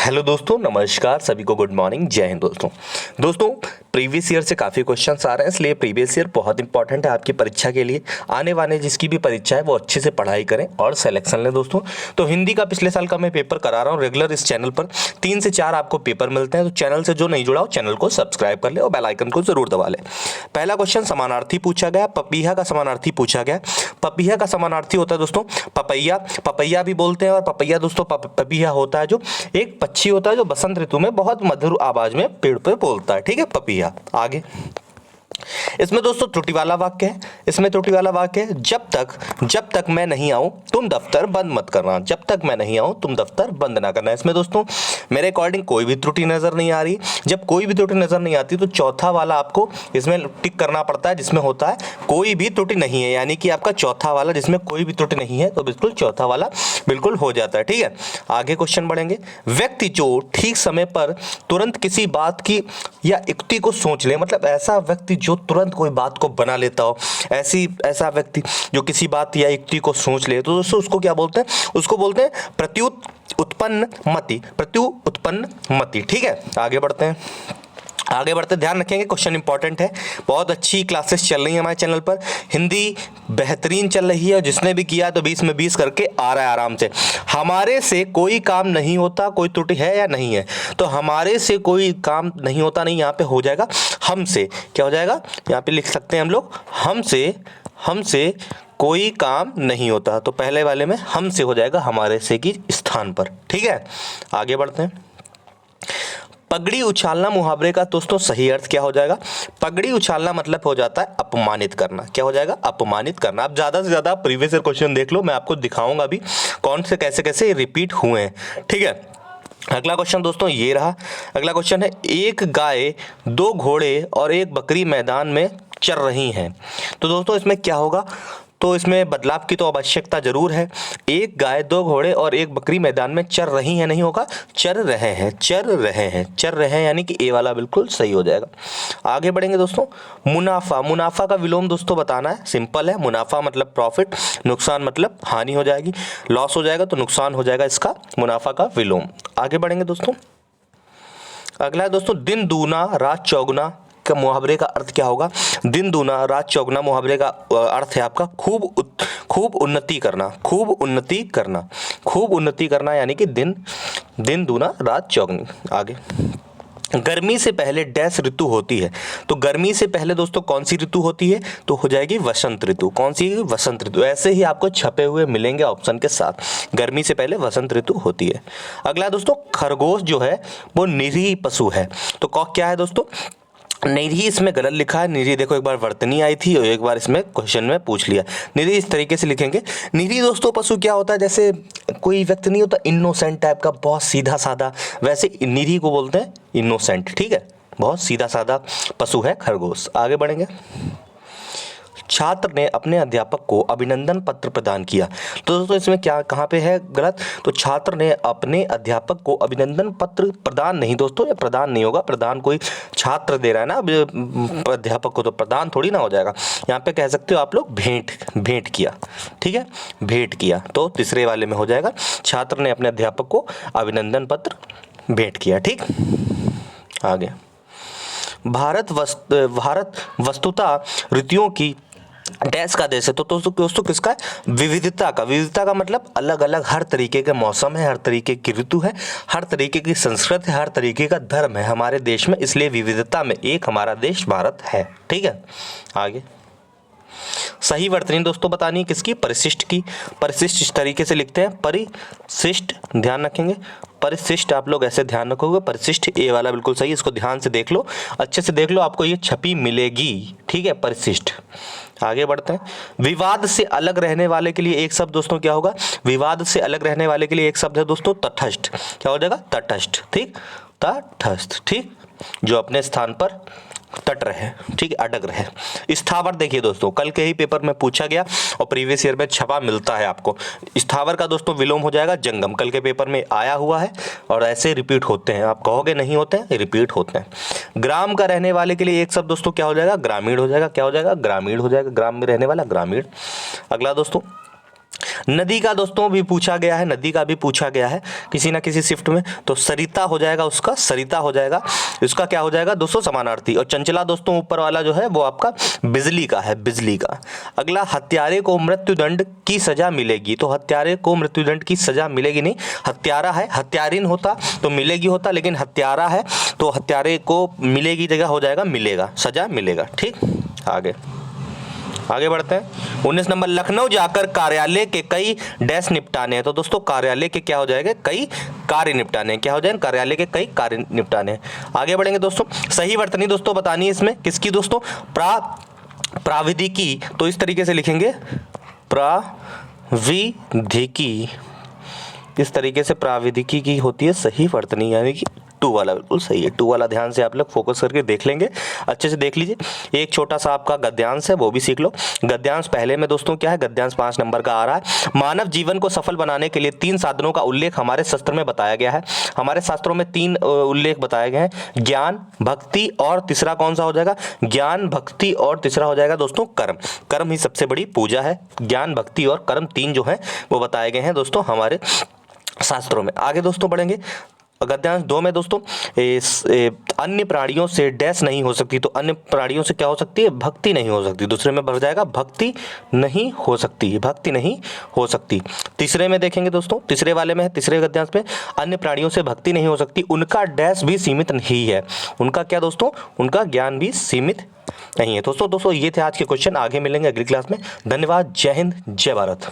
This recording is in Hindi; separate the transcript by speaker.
Speaker 1: हेलो दोस्तों, नमस्कार सभी को, गुड मॉर्निंग, जय हिंद। दोस्तों प्रीवियस ईयर से काफ़ी क्वेश्चंस आ रहे हैं, इसलिए प्रीवियस ईयर बहुत इंपॉर्टेंट है आपकी परीक्षा के लिए। आने वाले जिसकी भी परीक्षा है वो अच्छे से पढ़ाई करें और सिलेक्शन लें। दोस्तों तो हिंदी का पिछले साल का मैं पेपर करा रहा हूँ रेगुलर इस चैनल पर। 3 से 4 आपको पेपर मिलते हैं, तो चैनल से जो नहीं जुड़ा हो चैनल को सब्सक्राइब कर ले और बेल आइकन को जरूर दबा ले। पहला क्वेश्चन समानार्थी पूछा गया, पपीहा का समानार्थी पूछा गया। पपीहा का समानार्थी होता है दोस्तों पपैया, पपैया भी बोलते हैं। और पपैया दोस्तों पपीहा होता है जो एक पक्षी होता है जो बसंत ऋतु में बहुत मधुर आवाज में पेड़ पे बोलता है। ठीक है, पपीहा। आगे इसमें दोस्तों त्रुटि वाला वाक्य है। इसमें त्रुटि वाला वाक्य है, जब तक मैं नहीं आऊं तुम दफ्तर बंद मत करना। जब तक मैं नहीं आऊं तुम दफ्तर बंद ना करना। इसमें दोस्तों मेरे अकॉर्डिंग कोई भी त्रुटि नजर नहीं आ रही। जब कोई भी त्रुटि नजर नहीं आती तो चौथा वाला आपको इसमें टिक करना पड़ता है जिसमें होता है कोई भी त्रुटि नहीं है, यानी कि आपका चौथा वाला जिसमें कोई भी त्रुटि नहीं है तो बिल्कुल चौथा वाला बिल्कुल हो जाता है। ठीक है, आगे क्वेश्चन बढ़ेंगे। व्यक्ति जो ठीक समय पर तुरंत किसी बात की या युक्ति को सोच ले, मतलब ऐसा व्यक्ति जो तुरंत कोई बात को बना लेता हो, ऐसा व्यक्ति जो किसी बात या युक्ति को सोच ले, तो दोस्तों उसको क्या बोलते हैं? उसको बोलते हैं प्रत्युत उत्पन्न मति। ठीक है, आगे बढ़ते हैं। ध्यान रखेंगे, क्वेश्चन इंपॉर्टेंट है। बहुत अच्छी क्लासेस चल रही है हमारे चैनल पर, हिंदी बेहतरीन चल रही है और जिसने भी किया तो 20 में 20 करके आ रहा है आराम से। हमारे से कोई काम नहीं होता, कोई त्रुटि है या नहीं है? तो हमारे से कोई काम नहीं होता, नहीं, यहाँ पे हो जाएगा हमसे। क्या हो जाएगा? यहाँ पे लिख सकते हैं हम लोग हमसे कोई काम नहीं होता, तो पहले वाले में हमसे हो जाएगा हमारे से की स्थान पर। ठीक है, आगे बढ़ते हैं। पगड़ी उछालना मुहावरे का दोस्तों सही अर्थ क्या हो जाएगा? पगड़ी उछालना मतलब हो जाता है अपमानित करना। क्या हो जाएगा? अपमानित करना। आप ज्यादा से ज्यादा प्रीवियस ईयर क्वेश्चन देख लो, मैं आपको दिखाऊंगा भी कौन से कैसे रिपीट हुए हैं। ठीक है, अगला क्वेश्चन दोस्तों ये रहा। अगला क्वेश्चन है, एक गाय, 2 घोड़े और 1 बकरी मैदान में चर रही हैं। तो दोस्तों इसमें क्या होगा? तो इसमें बदलाव की तो आवश्यकता जरूर है। एक गाय, 2 घोड़े और 1 बकरी मैदान में चर रही है, नहीं होगा चर रहे हैं, यानी कि ए वाला बिल्कुल सही हो जाएगा। आगे बढ़ेंगे दोस्तों। मुनाफा का विलोम दोस्तों बताना है, सिंपल है। मुनाफा मतलब प्रॉफिट, नुकसान मतलब हानि हो जाएगी, लॉस हो जाएगा तो नुकसान हो जाएगा इसका मुनाफा का विलोम। आगे बढ़ेंगे दोस्तों। अगला है दोस्तों, दिन दूना रात चौगुना का मुहावरे का अर्थ क्या होगा? दिन दूना रात चौगुना मुहावरे का अर्थ है आपका खूब उन्नति करना, यानी कि दिन दूना रात चौगुनी। आगे, गर्मी से पहले डैश ऋतु होती है। तो गर्मी से पहले दोस्तों कौन सी ऋतु होती है? तो हो जाएगी वसंत ऋतु। कौन सी? वसंत ऋतु। ऐसे ही आपको छपे हुए मिलेंगे ऑप्शन के साथ, गर्मी से पहले वसंत ऋतु होती है। अगला दोस्तों, खरगोश जो है वो निरीह पशु है। तो क्या है दोस्तों? निरीह इसमें गलत लिखा है। निरीह देखो, एक बार वर्तनी आई थी और एक बार इसमें क्वेश्चन में पूछ लिया। निरीह इस तरीके से लिखेंगे। निरीह दोस्तों पशु क्या होता है? जैसे कोई व्यक्ति नहीं होता इनोसेंट टाइप का, बहुत सीधा साधा, वैसे निरीह को बोलते हैं इनोसेंट। ठीक है, बहुत सीधा साधा पशु है खरगोश। आगे बढ़ेंगे। छात्र ने अपने अध्यापक को अभिनंदन पत्र प्रदान किया। तो दोस्तों इसमें क्या, कहाँ पे है गलत? तो छात्र ने अपने अध्यापक को अभिनंदन पत्र प्रदान नहीं दोस्तों, ये प्रदान नहीं होगा। प्रदान कोई छात्र दे रहा है ना अध्यापक को, तो प्रदान थोड़ी ना हो जाएगा। यहाँ पे कह सकते हो आप लोग भेंट किया। ठीक है, भेंट किया, तो तीसरे वाले में हो जाएगा छात्र ने अपने अध्यापक को अभिनंदन पत्र भेंट किया। ठीक, आगे। भारत वस्तुतः ऋतुओं की डैश का देश है। तो दोस्तों किसका? विविधता का मतलब अलग अलग, हर तरीके के मौसम है, हर तरीके की ऋतु है, हर तरीके की संस्कृति है, हर तरीके का धर्म है हमारे देश में, इसलिए विविधता में एक हमारा देश भारत है। ठीक है, आगे। सही वर्तनी दोस्तों बतानी है किसकी? परिशिष्ट की। परिशिष्ट इस तरीके से लिखते हैं, परिशिष्ट, ध्यान रखेंगे। परिशिष्ट आप लोग ऐसे ध्यान रखोगे, परिशिष्ट ए वाला बिल्कुल सही। इसको ध्यान से देख लो, अच्छे से देख लो, आपको ये छपी मिलेगी। ठीक है, परिशिष्ट। आगे बढ़ते हैं। विवाद से अलग रहने वाले के लिए एक शब्द दोस्तों क्या होगा? विवाद से अलग रहने वाले के लिए एक शब्द है दोस्तों तटस्थ। क्या हो जाएगा? तटस्थ। ठीक, तटस्थ। ठीक, जो अपने स्थान पर तट रहे, ठीक है, अटक रहे। स्थावर देखिए दोस्तों, कल के ही पेपर में पूछा गया और प्रीवियस ईयर में छपा मिलता है आपको। स्थावर का दोस्तों विलोम हो जाएगा जंगम, कल के पेपर में आया हुआ है और ऐसे रिपीट होते हैं। आप कहोगे नहीं होते हैं, रिपीट होते हैं। ग्राम का रहने वाले के लिए एक शब्द दोस्तों क्या हो जाएगा? ग्रामीण हो जाएगा। क्या हो जाएगा? ग्रामीण हो जाएगा। ग्राम में रहने वाला ग्रामीण। अगला दोस्तों, नदी का दोस्तों भी पूछा गया है, नदी का भी पूछा गया है किसी ना किसी शिफ्ट में, तो सरिता हो जाएगा उसका, सरिता हो जाएगा। इसका क्या हो जाएगा दोस्तों, समानार्थी। और चंचला दोस्तों ऊपर वाला जो है वो आपका बिजली का है, बिजली का। अगला, हत्यारे को मृत्युदंड की सजा मिलेगी, तो हत्यारे को मृत्युदंड की सजा मिलेगी नहीं, हत्यारा है, हत्यारिन होता तो मिलेगी होता, लेकिन हत्यारा है तो हत्यारे को मिलेगी जगह हो जाएगा मिलेगा, सजा मिलेगा। ठीक, आगे बढ़ते हैं। 19 नंबर, लखनऊ जाकर कार्यालय के कई डैश निपटाने हैं, तो दोस्तों कार्यालय के क्या हो जाएगा, कई कार्य निपटाने हैं, क्या हो जाएंगे, कार्यालय के कई कार्य निपटाने हैं। आगे बढ़ेंगे दोस्तों। सही वर्तनी दोस्तों बतानी है इसमें किसकी दोस्तों, प्राविधिकी, तो इस तरीके से लिखेंगे प्राविधिकी, इस तरीके से प्राविधिकी की होती है सही वर्तनी, यानी कि 2 वाला बिल्कुल सही है। 2 वाला ध्यान से आप लोग फोकस करके देख लेंगे, अच्छे से देख लीजिए। एक छोटा सा आपका गद्यांश है वो भी सीख लो। गद्यांश पहले में दोस्तों क्या है, गद्यांश 5 नंबर का आ रहा है। मानव जीवन को सफल बनाने के लिए 3 साधनों का उल्लेख हमारे शास्त्र में बताया गया है। हमारे शास्त्रों में 3 उल्लेख बताए गए हैं, ज्ञान, भक्ति और तीसरा कौन सा हो जाएगा, ज्ञान, भक्ति और तीसरा हो जाएगा दोस्तों कर्म। कर्म ही सबसे बड़ी पूजा है। ज्ञान, भक्ति और कर्म 3 जो है वो बताए गए हैं दोस्तों हमारे शास्त्रों में। आगे दोस्तों बढ़ेंगे। गद्यांश 2 में दोस्तों अन्य प्राणियों से डैश नहीं हो सकती, तो अन्य प्राणियों से क्या हो सकती है, भक्ति नहीं हो सकती। दूसरे में बढ़ जाएगा भक्ति नहीं हो सकती, भक्ति नहीं हो सकती। तीसरे में देखेंगे दोस्तों, तीसरे वाले में है, तीसरे गद्यांश में अन्य प्राणियों से भक्ति नहीं हो सकती, उनका डैश भी सीमित नहीं है। उनका क्या दोस्तों, उनका ज्ञान भी सीमित नहीं है। दोस्तों ये थे आज के क्वेश्चन। आगे मिलेंगे अगली क्लास में। धन्यवाद। जय हिंद, जय भारत।